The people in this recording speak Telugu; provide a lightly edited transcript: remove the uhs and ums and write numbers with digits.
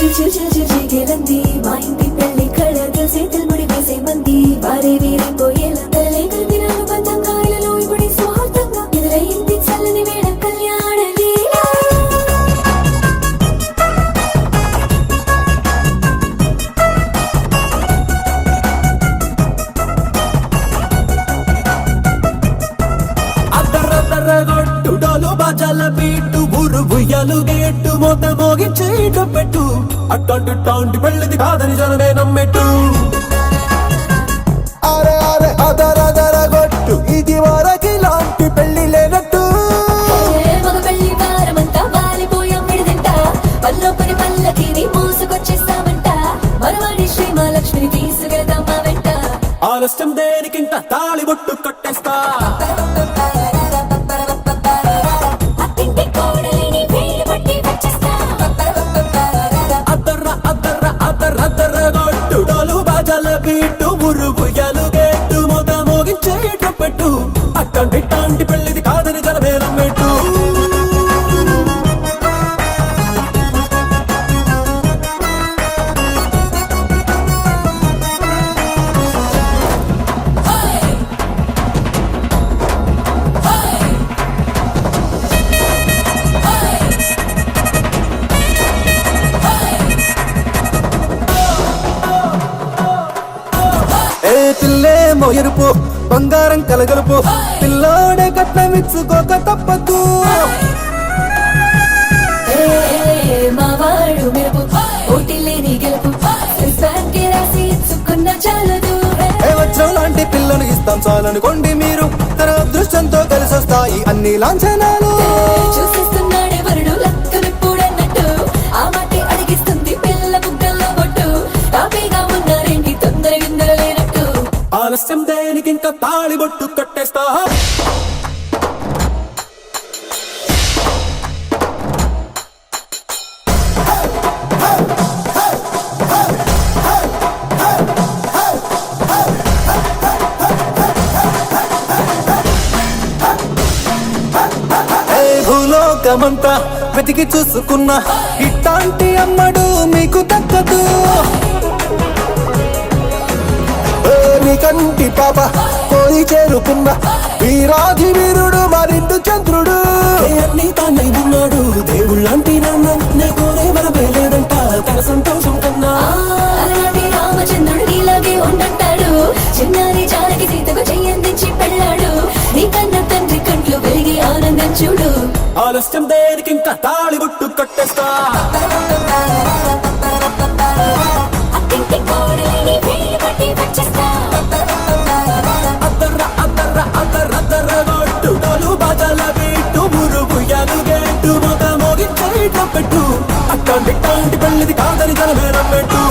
చిల్చిల్చిల్చిల్చిల్లంది మా ఇంటి పెళ్లి కళ చేతులు ముడి వేసే మంది వారే వీరే పోయేలా తలలే కలిపి నాలుగు బంధంగా ఇళ్ళలో ఇప్పుడు సౌహార్దంగా ఎదురయ్యింది చల్లని వేళ కళ్యాణ లీల. అద్దరద్దరగొట్టు డోలు బాజాల బీటు ఊరు బుయ్యలు గేట్టు మొత్త మోగించేట పెట్టు అట్టంటి టాంటి పెళ్ళిది కాదని జనమే నమ్మెట్టు. అరే అరే అదరదరగొట్టు ఇది వరకి లాంటి పెళ్లి లేనట్టు. మగ పెళ్లి వారమంతా వాలిపోయాం విడిదింట పల్లోపని పల్లకిని మోసుకొచ్చేస్తామంట మరవాడి శ్రీ మహాలక్ష్మిని తీసుకెళ్తాం మా వెంట. ఆలస్యం దేనికింత తాళి బొట్టు కట్టేస్తా. అద్దరగొట్టు డోలు బాజాల బీటు ఊరు బుయ్యలు గేట్టు మొద మోగించేట పెట్టు అట్టంటి టాంటి పెళ్ళిది కాదని జనమే నమ్మెట్టు. పిల్లేమో ఎరుపు బంగారం కలగలుపు పిల్లోడే కట్నమిచ్చుకోక తప్పదు. మా వాడు మెరుపు ఓటి లేని గెలుపు రాసి ఇచ్చుకున్న చాలదు. వజ్రం లాంటి పిల్లను ఇస్తాం చాలనుకోండి మీరు తన అదృష్టంతో కలిసి వస్తాయి అన్ని లాంఛనాలు. చూసిస్తున్నాడే వరుడు లక్కనిప్పుడన్నట్టు ఆ మాటే అడిగిస్తుంది పిల్ల బుగ్గల్లో బొట్టు తాపీగా ఉన్నారేంటి తొందర గిందర లేనట్టు. ఆలస్యం దేనికి ఇంకా తాళి బొట్టు కట్టేస్తా. భూలోకమంతా వెతికి చూసుకున్నా ఇట్లాంటి అమ్మడు మీకు దక్కదు. కంటి పాప కోరి చేరుకున్న వీరాధి వీరుడు మరిండు చంద్రుడు. అన్ని తానై ఉన్నాడు దేవుళ్ళంటి నాన్న నే కోరే వరమే లేదంట తన సంతోషం కన్నా. రామచంద్రుడు ఇలాగే ఉండంటాడు చిన్నారి జానకి సీతకు చెయ్యందించి పెళ్ళాడు నీ కన్న తండ్రి కంట్లు వెలిగి ఆనందం చూడు. ఆలస్యం దేనికి ఇంకా తాళి బొట్టు కట్టేస్తా. అద్దరగొట్టు డోలు బాజాల బీటు ఊరు బుయ్యలు గేట్టు మొద మోగించేట పెట్టు అట్టంటి టాంటి పెళ్ళిది కాదని జనమే నమ్మెట్టు.